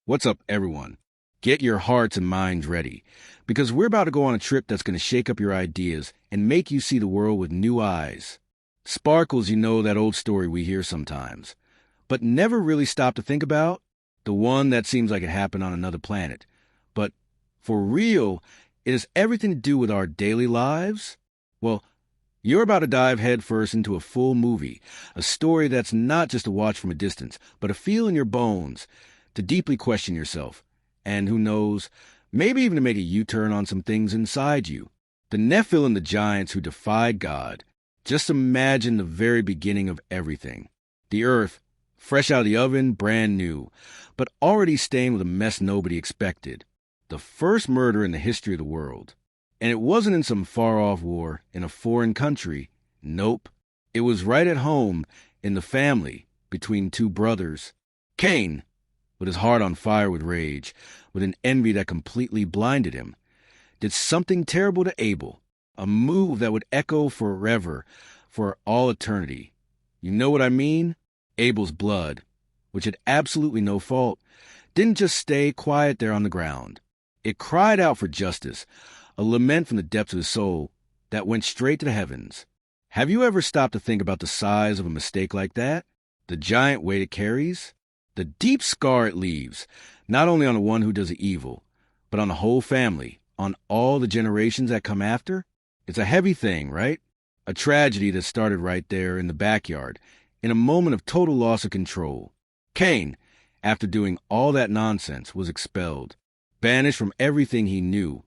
What's up, everyone? Get your hearts and minds ready, because we're about to go on a trip that's going to shake up your ideas and make you see the world with new eyes. Sparkles, you know that old story we hear sometimes, but never really stop to think about? The one that seems like it happened on another planet. But for real, it has everything to do with our daily lives? Well, you're about to dive headfirst into a full movie, a story that's not just a watch from a distance, but a feel in your bones, to deeply question yourself, and who knows, maybe even to make a U-turn on some things inside you. The Nephilim, the giants who defied God. Just imagine the very beginning of everything. The earth, fresh out of the oven, brand new, but already stained with a mess nobody expected. The first murder in the history of the world. And it wasn't in some far-off war in a foreign country. Nope. It was right at home, in the family, between two brothers. Cain, with his heart on fire with rage, with an envy that completely blinded him, did something terrible to Abel, a move that would echo forever, for all eternity. You know what I mean? Abel's blood, which had absolutely no fault, didn't just stay quiet there on the ground. It cried out for justice, a lament from the depths of his soul that went straight to the heavens. Have you ever stopped to think about the size of a mistake like that? The giant weight it carries? The deep scar it leaves, not only on the one who does the evil, but on the whole family, on all the generations that come after? It's a heavy thing, right? A tragedy that started right there in the backyard, in a moment of total loss of control. Cain, after doing all that nonsense, was expelled, banished from everything he knew,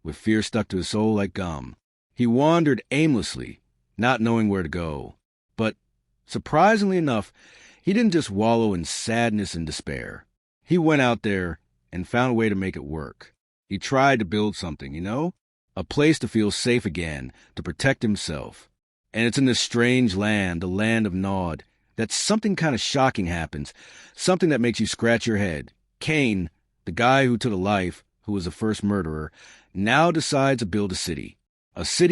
with fear stuck to his soul like gum. He wandered aimlessly, not knowing where to go. But, surprisingly enough, he didn't just wallow in sadness and despair. He went out there and found a way to make it work. He tried to build something, a place to feel safe again, to protect himself. And it's in this strange land, the land of Nod, that something kind of shocking happens, something that makes you scratch your head. Cain, the guy who took a life, who was the first murderer, now decides to build a city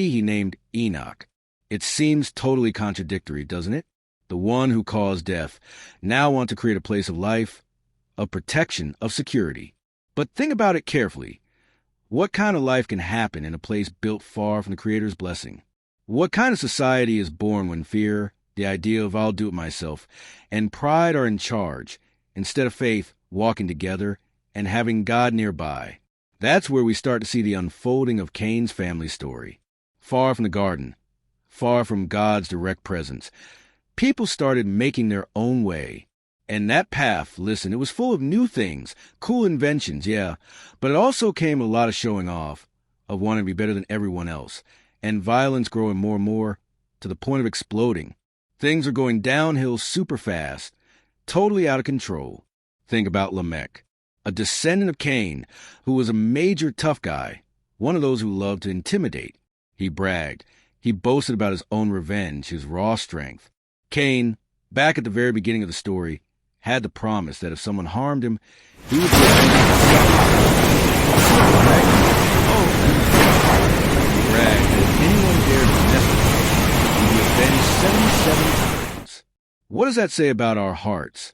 he named Enoch. It seems totally contradictory, doesn't it? The one who caused death, now wants to create a place of life, of protection, of security. But think about it carefully. What kind of life can happen in a place built far from the Creator's blessing? What kind of society is born when fear, the idea of I'll do it myself, and pride are in charge, instead of faith walking together and having God nearby? That's where we start to see the unfolding of Cain's family story. Far from the garden, far from God's direct presence, people started making their own way. And that path, listen, it was full of new things, cool inventions, yeah, but it also came with a lot of showing off, of wanting to be better than everyone else, and violence growing more and more, to the point of exploding. Things are going downhill super fast, totally out of control. Think about Lamech, a descendant of Cain, who was a major tough guy, one of those who loved to intimidate. He bragged. He boasted about his own revenge, his raw strength. Cain, back at the very beginning of the story, had the promise that if someone harmed him, he would be bragged that if anyone dared to mess with him, he would be avenged 77 times. What does that say about our hearts,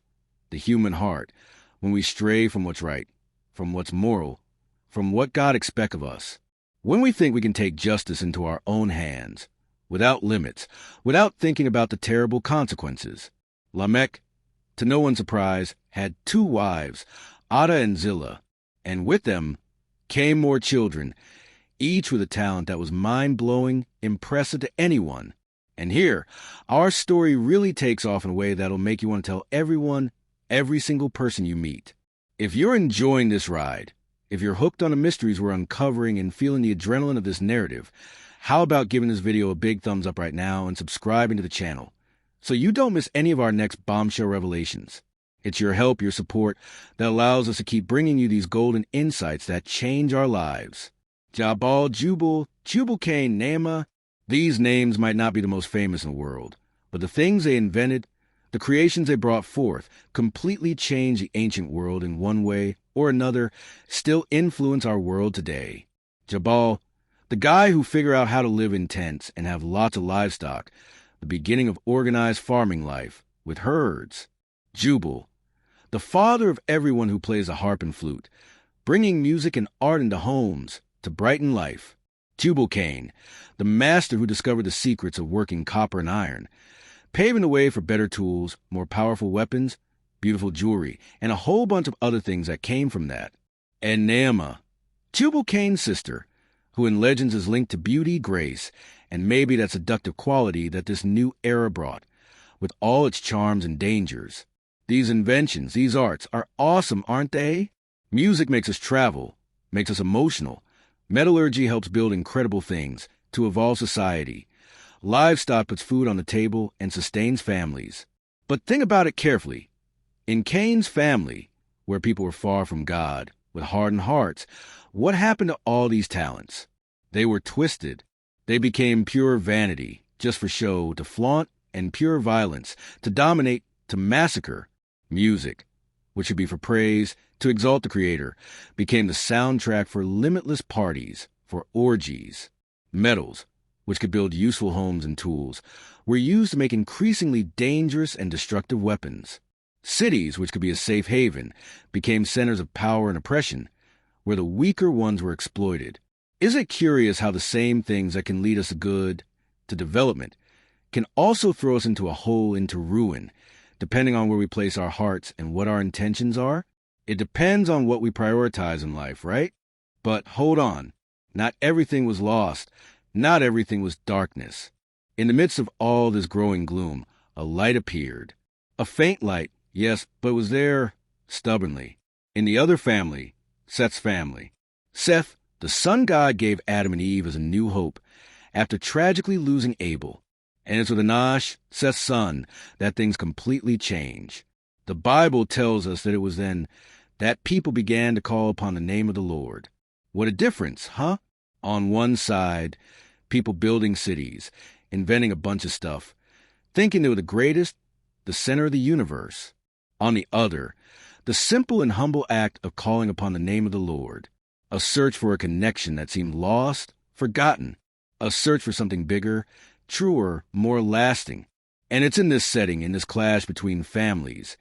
the human heart, when we stray from what's right, from what's moral, from what God expects of us? When we think we can take justice into our own hands, without limits, without thinking about the terrible consequences. Lamech, to no one's surprise, had 2 wives, Ada and Zillah, and with them came more children, each with a talent that was mind-blowing, impressive to anyone. And here, our story really takes off in a way that'll make you want to tell everyone, every single person you meet. If you're enjoying this ride, if you're hooked on the mysteries we're uncovering and feeling the adrenaline of this narrative, how about giving this video a big thumbs up right now and subscribing to the channel, so you don't miss any of our next bombshell revelations. It's your help, your support, that allows us to keep bringing you these golden insights that change our lives. Jabal, Jubal, Tubal-Cain, Naamah, these names might not be the most famous in the world, but the things they invented, the creations they brought forth, completely changed the ancient world in one way or another, still influence our world today. Jabal, the guy who figured out how to live in tents and have lots of livestock, the beginning of organized farming life, with herds. Jubal, the father of everyone who plays a harp and flute, bringing music and art into homes to brighten life. Tubal-Cain, the master who discovered the secrets of working copper and iron, paving the way for better tools, more powerful weapons, beautiful jewelry, and a whole bunch of other things that came from that. And Naamah, Tubal-Cain's sister, who in legends is linked to beauty, grace, and maybe that seductive quality that this new era brought, with all its charms and dangers. These inventions, these arts, are awesome, aren't they? Music makes us travel, makes us emotional. Metallurgy helps build incredible things to evolve society. Livestock puts food on the table and sustains families. But think about it carefully. In Cain's family, where people were far from God, with hardened hearts, what happened to all these talents? They were twisted. They became pure vanity, just for show, to flaunt, and pure violence, to dominate, to massacre. Music, which should be for praise, to exalt the Creator, became the soundtrack for limitless parties, for orgies. Metals, which could build useful homes and tools, were used to make increasingly dangerous and destructive weapons. Cities, which could be a safe haven, became centers of power and oppression, where the weaker ones were exploited. Isn't it curious how the same things that can lead us to good, to development, can also throw us into a hole, into ruin, depending on where we place our hearts and what our intentions are? It depends on what we prioritize in life, right? But hold on. Not everything was lost. Not everything was darkness. In the midst of all this growing gloom, a light appeared. A faint light, yes, but it was there stubbornly. In the other family, Seth's family. Seth, the sun god, gave Adam and Eve as a new hope after tragically losing Abel. And it's with Enosh, Seth's son, that things completely change. The Bible tells us that it was then that people began to call upon the name of the Lord. What a difference, huh? On one side, people building cities, inventing a bunch of stuff, thinking they were the greatest, the center of the universe. On the other, the simple and humble act of calling upon the name of the Lord, a search for a connection that seemed lost, forgotten, a search for something bigger, truer, more lasting. And it's in this setting, in this clash between families,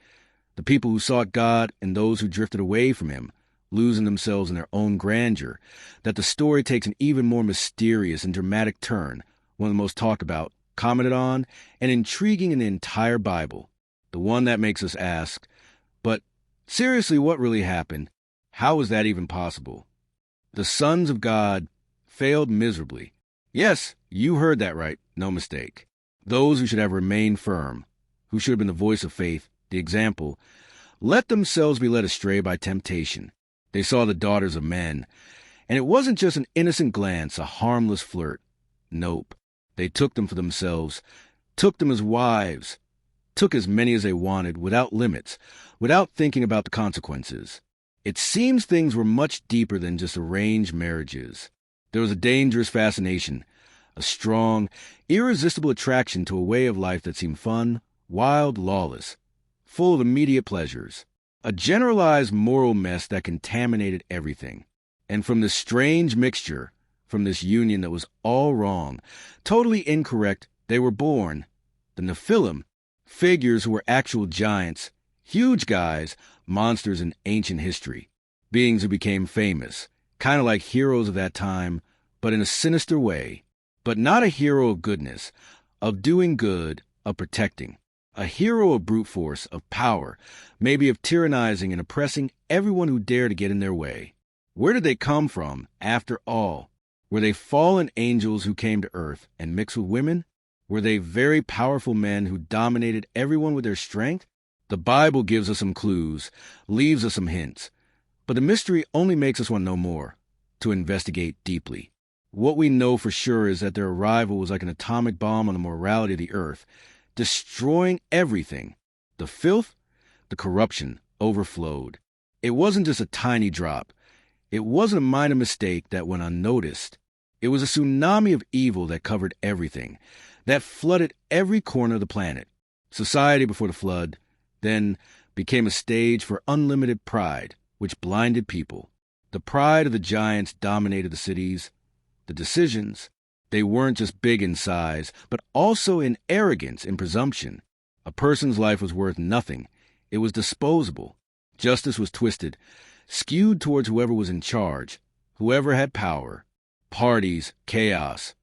the people who sought God and those who drifted away from Him, losing themselves in their own grandeur, that the story takes an even more mysterious and dramatic turn, one of the most talked about, commented on, and intriguing in the entire Bible. The one that makes us ask, but seriously, what really happened? How was that even possible? The sons of God failed miserably. Yes, you heard that right, no mistake. Those who should have remained firm, who should have been the voice of faith, the example, let themselves be led astray by temptation. They saw the daughters of men, and it wasn't just an innocent glance, a harmless flirt. Nope. They took them for themselves, took them as wives, took as many as they wanted, without limits, without thinking about the consequences. It seems things were much deeper than just arranged marriages. There was a dangerous fascination, a strong, irresistible attraction to a way of life that seemed fun, wild, lawless, full of immediate pleasures. A generalized moral mess that contaminated everything. And from this strange mixture, from this union that was all wrong, totally incorrect, they were born the Nephilim, figures who were actual giants, huge guys, monsters in ancient history, beings who became famous, kind of like heroes of that time, but in a sinister way. But not a hero of goodness, of doing good, of protecting. A hero of brute force, of power, maybe of tyrannizing and oppressing everyone who dared to get in their way. Where did they come from, after all? Were they fallen angels who came to earth and mixed with women? Were they very powerful men who dominated everyone with their strength? The Bible gives us some clues, leaves us some hints. But the mystery only makes us want to know more, to investigate deeply. What we know for sure is that their arrival was like an atomic bomb on the morality of the earth, destroying everything. The filth, the corruption overflowed. It wasn't just a tiny drop. It wasn't a minor mistake that went unnoticed. It was a tsunami of evil that covered everything, that flooded every corner of the planet. Society before the flood, then, became a stage for unlimited pride, which blinded people. The pride of the giants dominated the cities. The decisions, they weren't just big in size, but also in arrogance and presumption. A person's life was worth nothing. It was disposable. Justice was twisted, skewed towards whoever was in charge, whoever had power. Parties, chaos.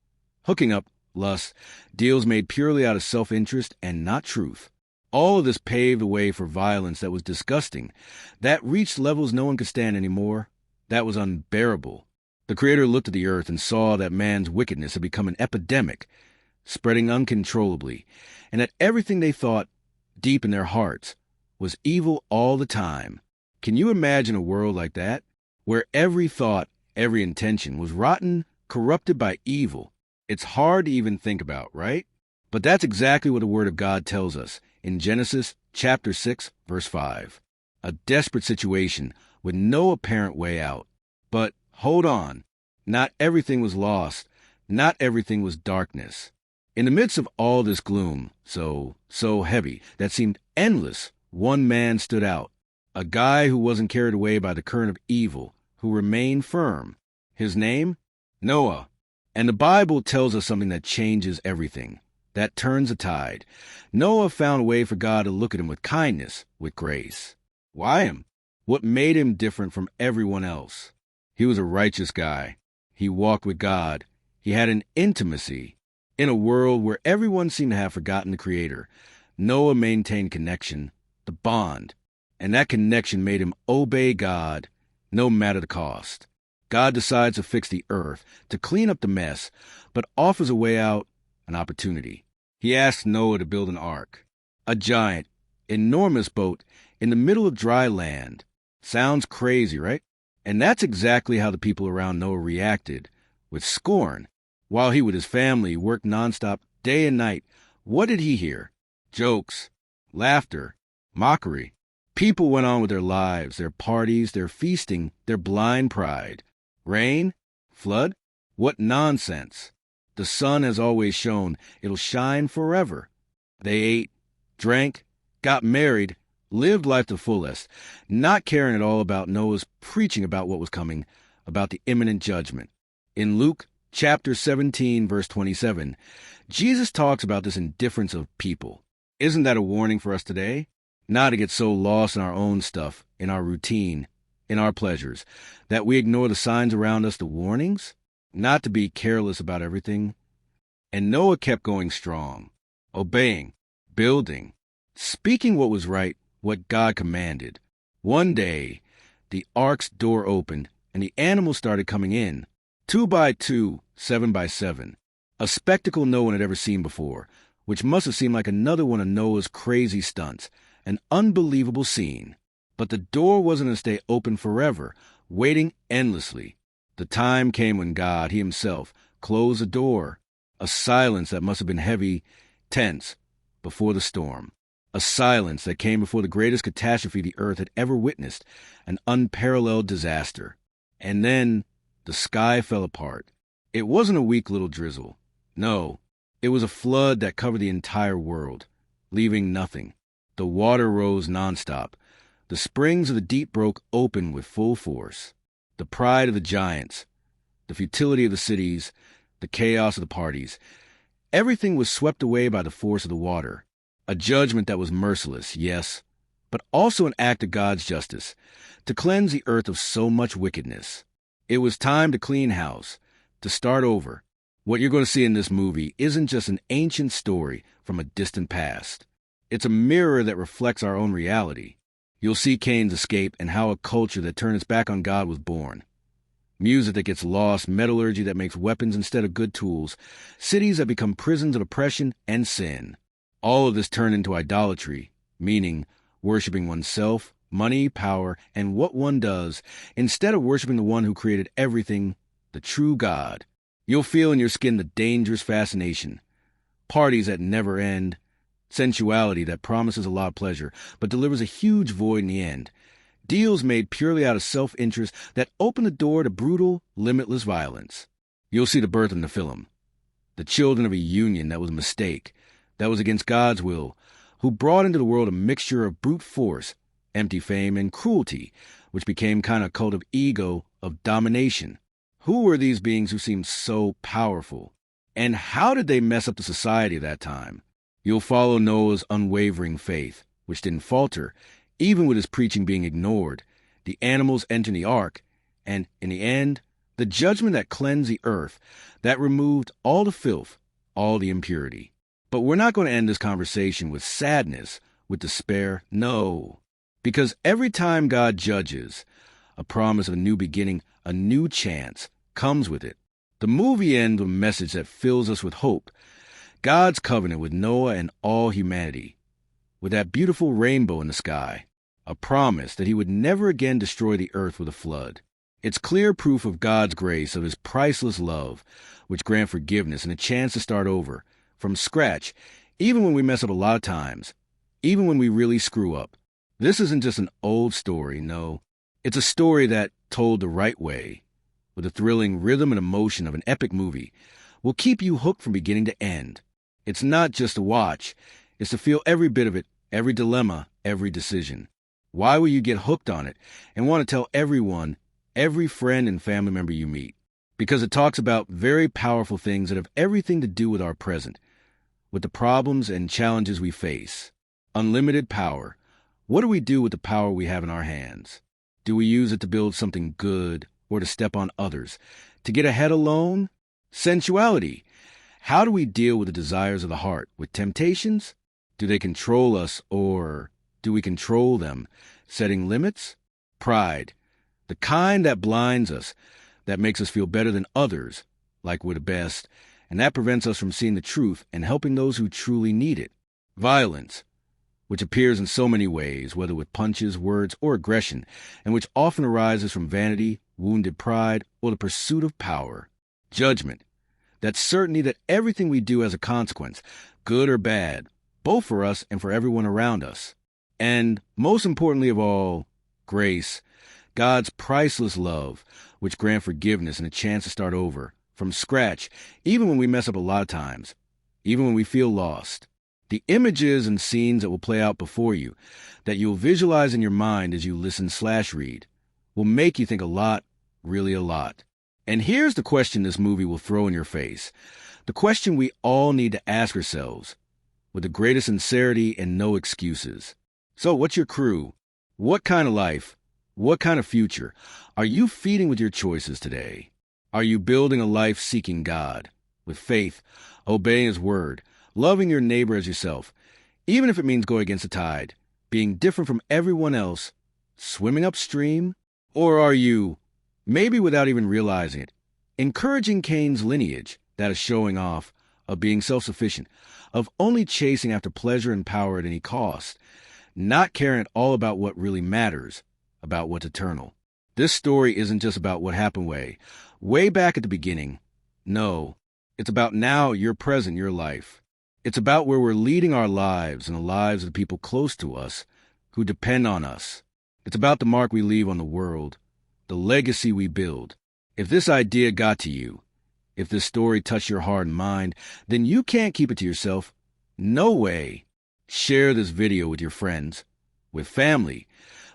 Hooking up, lust, deals made purely out of self-interest and not truth. All of this paved the way for violence that was disgusting, that reached levels no one could stand anymore, that was unbearable. The Creator looked at the earth and saw that man's wickedness had become an epidemic, spreading uncontrollably, and that everything they thought, deep in their hearts, was evil all the time. Can you imagine a world like that, where every thought, every intention was rotten, corrupted by evil? It's hard to even think about, right? But that's exactly what the Word of God tells us in Genesis chapter 6, verse 5. A desperate situation with no apparent way out. But hold on. Not everything was lost. Not everything was darkness. In the midst of all this gloom, so heavy, that seemed endless, one man stood out. A guy who wasn't carried away by the current of evil, who remained firm. His name? Noah. And the Bible tells us something that changes everything, that turns a tide. Noah found a way for God to look at him with kindness, with grace. Why him? What made him different from everyone else? He was a righteous guy. He walked with God. He had an intimacy. In a world where everyone seemed to have forgotten the Creator, Noah maintained connection, the bond, and that connection made him obey God no matter the cost. God decides to fix the earth, to clean up the mess, but offers a way out, an opportunity. He asks Noah to build an ark, a giant, enormous boat in the middle of dry land. Sounds crazy, right? And that's exactly how the people around Noah reacted, with scorn. While he with his family worked nonstop day and night, what did he hear? Jokes, laughter, mockery. People went on with their lives, their parties, their feasting, their blind pride. Rain? Flood? What nonsense. The sun has always shone. It'll shine forever. They ate, drank, got married, lived life to fullest, not caring at all about Noah's preaching about what was coming, about the imminent judgment. In Luke chapter 17, verse 27, Jesus talks about this indifference of people. Isn't that a warning for us today? Not to get so lost in our own stuff, in our routine, in our pleasures, that we ignore the signs around us, the warnings? Not to be careless about everything. And Noah kept going strong, obeying, building, speaking what was right, what God commanded. One day, the ark's door opened, and the animals started coming in, 2 by 2, 7 by 7, a spectacle no one had ever seen before, which must have seemed like another one of Noah's crazy stunts, an unbelievable scene. But the door wasn't to stay open forever, waiting endlessly. The time came when God, He Himself, closed the door, a silence that must have been heavy, tense, before the storm. A silence that came before the greatest catastrophe the earth had ever witnessed, an unparalleled disaster. And then the sky fell apart. It wasn't a weak little drizzle. No, it was a flood that covered the entire world, leaving nothing. The water rose nonstop. The springs of the deep broke open with full force. The pride of the giants, the futility of the cities, the chaos of the parties, everything was swept away by the force of the water. A judgment that was merciless, yes, but also an act of God's justice, to cleanse the earth of so much wickedness. It was time to clean house, to start over. What you're going to see in this movie isn't just an ancient story from a distant past. It's a mirror that reflects our own reality. You'll see Cain's escape and how a culture that turned its back on God was born. Music that gets lost, metallurgy that makes weapons instead of good tools, cities that become prisons of oppression and sin. All of this turned into idolatry, meaning worshiping oneself, money, power, and what one does, instead of worshiping the one who created everything, the true God. You'll feel in your skin the dangerous fascination. Parties that never end. Sensuality that promises a lot of pleasure, but delivers a huge void in the end. Deals made purely out of self-interest that open the door to brutal, limitless violence. You'll see the birth of Nephilim, the children of a union that was a mistake, that was against God's will, who brought into the world a mixture of brute force, empty fame, and cruelty, which became kind of a cult of ego, of domination. Who were these beings who seemed so powerful? And how did they mess up the society of that time? You'll follow Noah's unwavering faith, which didn't falter, even with his preaching being ignored, the animals entering the ark, and, in the end, the judgment that cleansed the earth, that removed all the filth, all the impurity. But we're not going to end this conversation with sadness, with despair. No. Because every time God judges, a promise of a new beginning, a new chance, comes with it. The movie ends with a message that fills us with hope. God's covenant with Noah and all humanity, with that beautiful rainbow in the sky, a promise that he would never again destroy the earth with a flood. It's clear proof of God's grace, of his priceless love, which grants forgiveness and a chance to start over, from scratch, even when we mess up a lot of times, even when we really screw up. This isn't just an old story, no. It's a story that, told the right way, with the thrilling rhythm and emotion of an epic movie, will keep you hooked from beginning to end. It's not just to watch, it's to feel every bit of it, every dilemma, every decision. Why will you get hooked on it and want to tell everyone, every friend and family member you meet? Because it talks about very powerful things that have everything to do with our present, with the problems and challenges we face. Unlimited power. What do we do with the power we have in our hands? Do we use it to build something good or to step on others? To get ahead alone? Sensuality. How do we deal with the desires of the heart? With temptations? Do they control us, or do we control them? Setting limits? Pride. The kind that blinds us, that makes us feel better than others, like we're the best, and that prevents us from seeing the truth and helping those who truly need it. Violence, which appears in so many ways, whether with punches, words, or aggression, and which often arises from vanity, wounded pride, or the pursuit of power. Judgment. That certainty that everything we do has a consequence, good or bad, both for us and for everyone around us. And, most importantly of all, grace, God's priceless love, which grants forgiveness and a chance to start over, from scratch, even when we mess up a lot of times, even when we feel lost. The images and scenes that will play out before you, that you'll visualize in your mind as you listen/read, will make you think a lot, really a lot. And here's the question this movie will throw in your face, the question we all need to ask ourselves, with the greatest sincerity and no excuses. So what's your crew? What kind of life? What kind of future are you feeding with your choices today? Are you building a life seeking God, with faith, obeying his word, loving your neighbor as yourself, even if it means going against the tide, being different from everyone else, swimming upstream? Or are you, maybe without even realizing it, encouraging Cain's lineage, that is showing off, of being self-sufficient, of only chasing after pleasure and power at any cost, not caring at all about what really matters, about what's eternal? This story isn't just about what happened way back at the beginning. No, it's about now, your present, your life. It's about where we're leading our lives and the lives of the people close to us who depend on us. It's about the mark we leave on the world, the legacy we build. If this idea got to you, if this story touched your heart and mind, then you can't keep it to yourself. No way. Share this video with your friends, with family,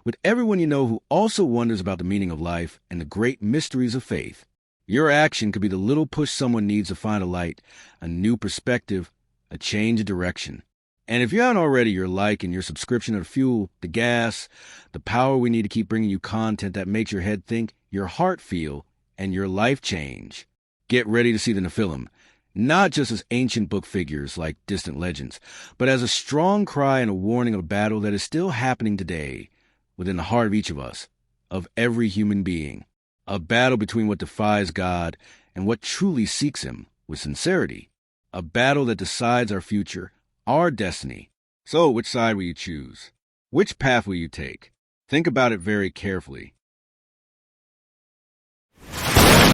with everyone you know who also wonders about the meaning of life and the great mysteries of faith. Your action could be the little push someone needs to find a light, a new perspective, a change of direction. And if you haven't already, your like and your subscription are the fuel, the gas, the power we need to keep bringing you content that makes your head think, your heart feel, and your life change. Get ready to see the Nephilim, not just as ancient book figures like distant legends, but as a strong cry and a warning of a battle that is still happening today, within the heart of each of us, of every human being. A battle between what defies God and what truly seeks him with sincerity. A battle that decides our future, our destiny. So, which side will you choose? Which path will you take? Think about it very carefully.